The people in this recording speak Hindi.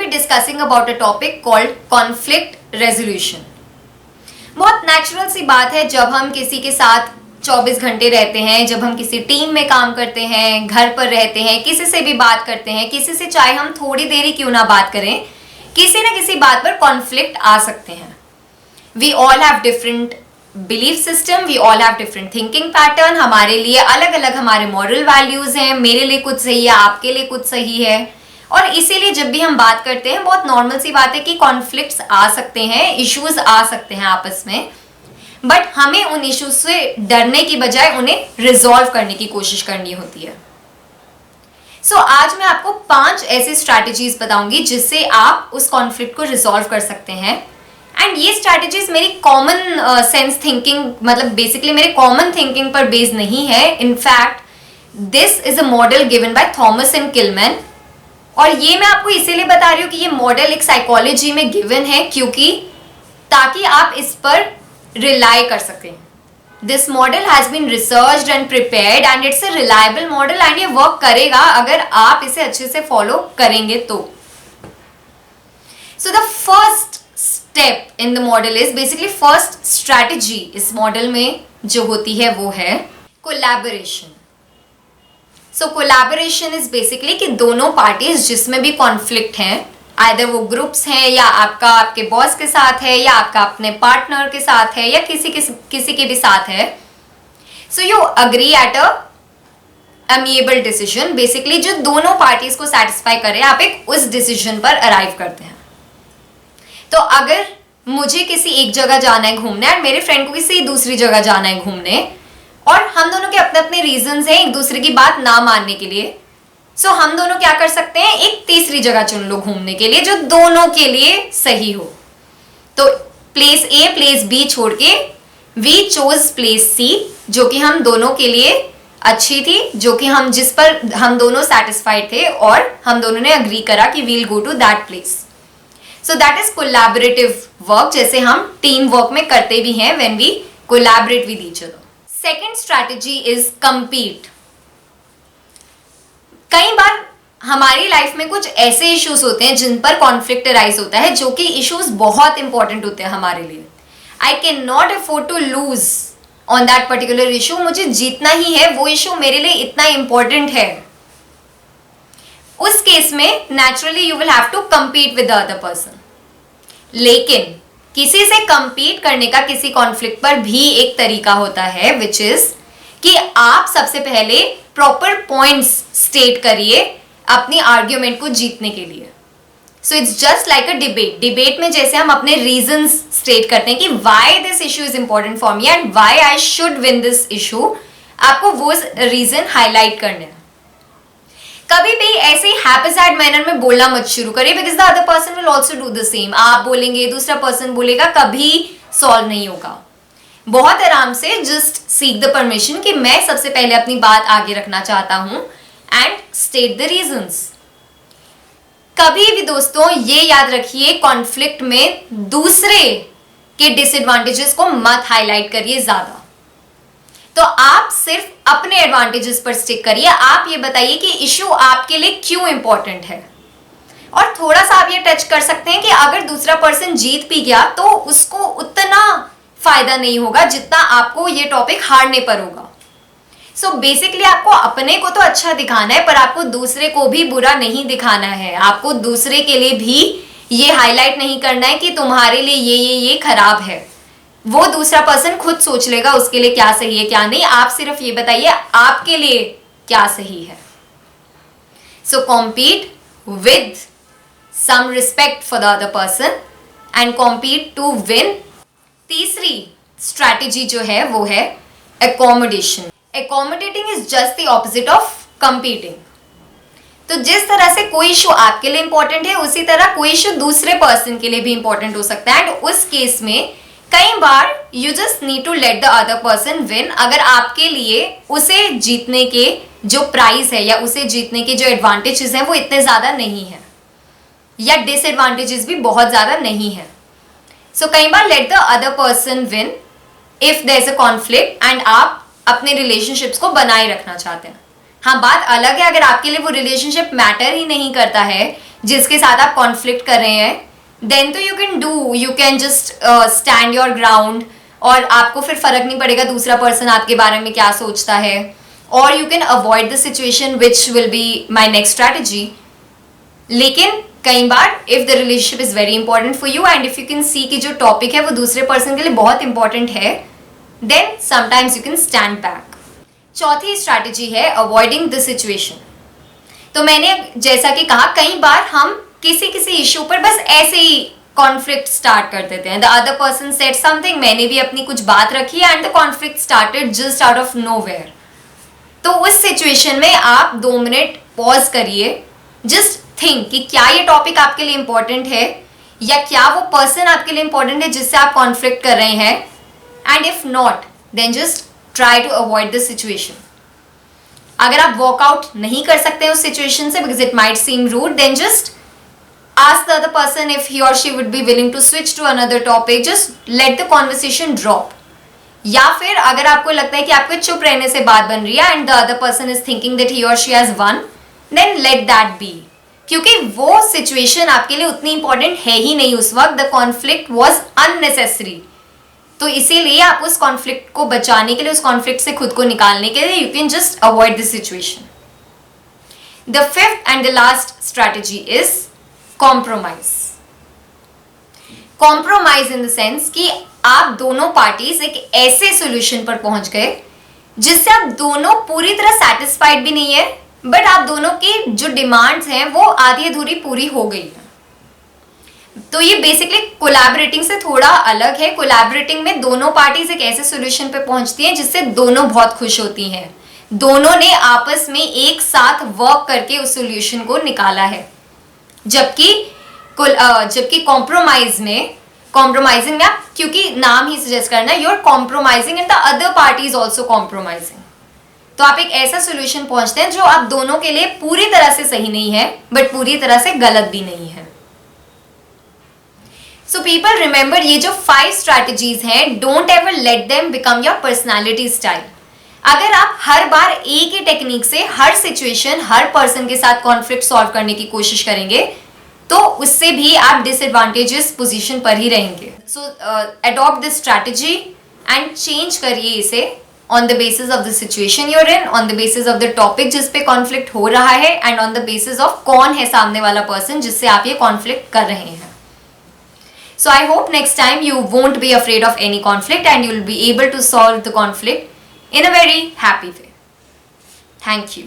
be discussing about a topic called conflict resolution. बहुत नेचुरल सी बात है जब हम किसी के साथ 24 घंटे रहते हैं, जब हम किसी टीम में काम करते हैं, घर पर रहते हैं, किसी से भी बात करते हैं, किसी से चाहे हम थोड़ी देर ही क्यों ना बात करें, किसी न किसी बात पर कॉन्फ्लिक्ट आ सकते हैं. We all have different belief system, we all have different thinking pattern. हमारे लिए अलग अलग हमारे moral values हैं, मेरे लिए कुछ सही है, आपके लिए कुछ सही है, और इसीलिए जब भी हम बात करते हैं बहुत नॉर्मल सी बात है कि कॉन्फ्लिक्ट्स आ सकते हैं, इश्यूज आ सकते हैं आपस में, बट हमें उन इश्यूज से डरने की बजाय उन्हें रिजॉल्व करने की कोशिश करनी होती है. सो आज मैं आपको 5 ऐसी स्ट्रैटेजीज बताऊंगी जिससे आप उस कॉन्फ्लिक्ट को रिजॉल्व कर सकते हैं. एंड ये स्ट्रैटेजीज मेरी कॉमन सेंस थिंकिंग, मतलब बेसिकली मेरे कॉमन थिंकिंग पर बेस्ड नहीं है. In fact this is a model given by Thomas and Kilmann, और ये मैं आपको इसीलिए बता रही हूँ कि ये मॉडल एक साइकोलॉजी में गिवन है क्योंकि ताकि आप इस पर रिलाई कर सकें. This model has been researched and prepared and it's a reliable model and ये वर्क करेगा अगर आप इसे अच्छे से फॉलो करेंगे तो. So the first step in the model is basically, first strategy इस मॉडल में जो होती है वो है collaboration. So collaboration is basically कि दोनों पार्टीज जिसमें भी कॉन्फ्लिक्ट हैं, आइदर वो ग्रुप्स हैं या आपके बॉस के साथ है या आपका अपने पार्टनर के साथ है या किसी के भी साथ है, so you agree at a amiable decision. Basically जो दोनों पार्टीज को सेटिस्फाई करे, आप एक उस डिसीजन पर अराइव करते हैं. तो अगर मुझे किसी एक जगह जाना है घूमने और मेरे फ्रेंड को किसी दूसरी जगह जाना है घूमने, और हम दोनों के अपने अपने रीजंस हैं एक दूसरे की बात ना मानने के लिए, सो हम दोनों क्या कर सकते हैं, एक तीसरी जगह चुन लो घूमने के लिए जो दोनों के लिए सही हो. तो प्लेस ए प्लेस बी छोड़ के वी चोज प्लेस सी, जो कि हम दोनों के लिए अच्छी थी, जो कि जिस पर हम दोनों सेटिस्फाइड थे, और हम दोनों ने अग्री करा कि we'll go to that place. So that is collaborative work, जैसे हम टीम वर्क में करते भी हैं when we collaborate with each other. Second strategy is compete. कई बार हमारी लाइफ में कुछ ऐसे इश्यूज होते हैं जिन पर कॉन्फ्लिक्ट अराइज होता है, जो कि इश्यूज बहुत इंपॉर्टेंट होते हैं हमारे लिए. I can not afford to lose on that particular issue. मुझे जीतना ही है, वो इशू मेरे लिए इतना इंपॉर्टेंट है. उस केस में naturally you will have to compete with the other person. लेकिन किसी से कंपीट करने का किसी कॉन्फ्लिक्ट पर भी एक तरीका होता है, विच इज कि आप सबसे पहले प्रॉपर पॉइंट्स स्टेट करिए अपनी आर्ग्यूमेंट को जीतने के लिए. So it's just like a debate. Debate में जैसे हम अपने रीजंस स्टेट करते हैं कि why this issue is important for me and why I should win this issue, आपको वो रीजन हाईलाइट करने हैं. कभी भी ऐसे हैप्पीसैड मैनर में बोलना मत शुरू करिए, because the other person will also do the same. आप बोलेंगे, दूसरा पर्सन बोलेगा, कभी सॉल्व नहीं होगा. बहुत आराम से जस्ट सीक द परमिशन कि मैं सबसे पहले अपनी बात आगे रखना चाहता हूं एंड स्टेट द रीजंस. कभी भी दोस्तों ये याद रखिए, कॉन्फ्लिक्ट में दूसरे के डिसएडवांटेजेस को मत हाईलाइट करिए ज्यादा. तो आप सिर्फ अपने एडवांटेजेस पर स्टिक करिए. आप ये बताइए कि इशू आपके लिए क्यों इंपॉर्टेंट है, और थोड़ा सा आप ये टच कर सकते हैं कि अगर दूसरा पर्सन जीत भी गया तो उसको उतना फायदा नहीं होगा जितना आपको ये टॉपिक हारने पर होगा. सो बेसिकली आपको अपने को तो अच्छा दिखाना है, पर आपको दूसरे को भी बुरा नहीं दिखाना है. आपको दूसरे के लिए भी ये हाईलाइट नहीं करना है कि तुम्हारे लिए ये खराब है. वो दूसरा पर्सन खुद सोच लेगा उसके लिए क्या सही है क्या नहीं. आप सिर्फ ये बताइए आपके लिए क्या सही है. So compete with some respect for the other person and compete to win. तीसरी स्ट्रैटेजी जो है वो है accommodation. Accommodating is just the opposite of competing. तो जिस तरह से कोई इशू आपके लिए इंपॉर्टेंट है, उसी तरह कोई इशू दूसरे पर्सन के लिए भी इंपॉर्टेंट हो सकता है. एंड उस केस में कई बार you just need to let the other person win. अगर आपके लिए उसे जीतने के जो प्राइस है या उसे जीतने के जो एडवांटेजेस हैं वो इतने ज्यादा नहीं है, या डिसएडवांटेजेस भी बहुत ज्यादा नहीं है. सो कई बार let the other person win if there is a conflict and आप अपने रिलेशनशिप्स को बनाए रखना चाहते हैं. हाँ, बात अलग है अगर आपके लिए वो रिलेशनशिप मैटर ही नहीं करता है, जिसके साथ आप कॉन्फ्लिक्ट कर रहे हैं, देन तो you can just stand your ground, और आपको फिर फर्क नहीं पड़ेगा दूसरा पर्सन आपके बारे में क्या सोचता है, और you can avoid the situation which will be my next strategy. लेकिन कई बार if the relationship is very important for you and if you can see कि जो टॉपिक है वो दूसरे पर्सन के लिए बहुत इंपॉर्टेंट है, then sometimes you can stand back. चौथी स्ट्रैटेजी है अवॉइडिंग द सिचुएशन. तो मैंने जैसा कि कहा, कई बार हम किसी इशू पर बस ऐसे ही कॉन्फ्लिक्ट स्टार्ट कर देते हैं. The other person said something, मैंने भी अपनी कुछ बात रखी and the conflict started just out of nowhere. तो उस सिचुएशन में आप 2 मिनट पॉज करिए, जस्ट थिंक कि क्या ये टॉपिक आपके लिए इंपॉर्टेंट है, या क्या वो पर्सन आपके लिए इंपॉर्टेंट है जिससे आप कॉन्फ्लिक्ट कर रहे हैं. And if not, then just try to avoid the situation. अगर आप वॉकआउट नहीं कर सकते उस सिचुएशन से because it might seem rude, then just ask the other person if he or she would be willing to switch to another topic. Just let the conversation drop. या फिर अगर आपको लगता है कि आपको चुप रहने से बात बन रही है and the other person is thinking that he or she has won, then let that be. क्योंकि वो situation आपके लिए उतनी important है ही नहीं उस वक्त. The conflict was unnecessary. तो इसीलिए आप उस conflict को बचाने के लिए, उस conflict से खुद को निकालने के लिए, you can just avoid the situation. The fifth and the last strategy is compromise. Compromise in the sense कि आप दोनों पार्टीज एक ऐसे सॉल्यूशन पर पहुंच गए जिससे आप दोनों पूरी तरह सेटिस्फाइड भी नहीं है, बट आप दोनों की जो डिमांड्स हैं वो आधी अधूरी पूरी हो गई है. तो ये बेसिकली कोलैबोरेटिंग से थोड़ा अलग है. कोलैबोरेटिंग में दोनों पार्टीज एक ऐसे सॉल्यूशन पे पहुंचती हैं जिससे दोनों बहुत खुश होती हैं. दोनों ने आपस में एक साथ वर्क करके उस सॉल्यूशन को निकाला है. जबकि कॉम्प्रोमाइजिंग में आप, क्योंकि नाम ही सजेस्ट करना है, you are compromising and the other party is also compromising. तो आप एक ऐसा सोल्यूशन पहुंचते हैं जो आप दोनों के लिए पूरी तरह से सही नहीं है बट पूरी तरह से गलत भी नहीं है. सो पीपल रिमेंबर, ये जो 5 स्ट्रैटेजीज हैं, don't ever let them become your personality style. अगर आप हर बार एक ही टेक्निक से हर सिचुएशन, हर पर्सन के साथ कॉन्फ्लिक्ट सॉल्व करने की कोशिश करेंगे तो उससे भी आप डिसएडवांटेजेस पोजीशन पर ही रहेंगे. So adopt this strategy and change करिए इसे on the basis of the situation you're in, on the basis of the topic जिस पे कॉन्फ्लिक्ट हो रहा है, and on the basis of कौन है सामने वाला पर्सन जिससे आप ये कॉन्फ्लिक्ट कर रहे हैं. So I hope next time you won't be afraid of any conflict and you'll be able to solve the conflict in a very happy way. Thank you.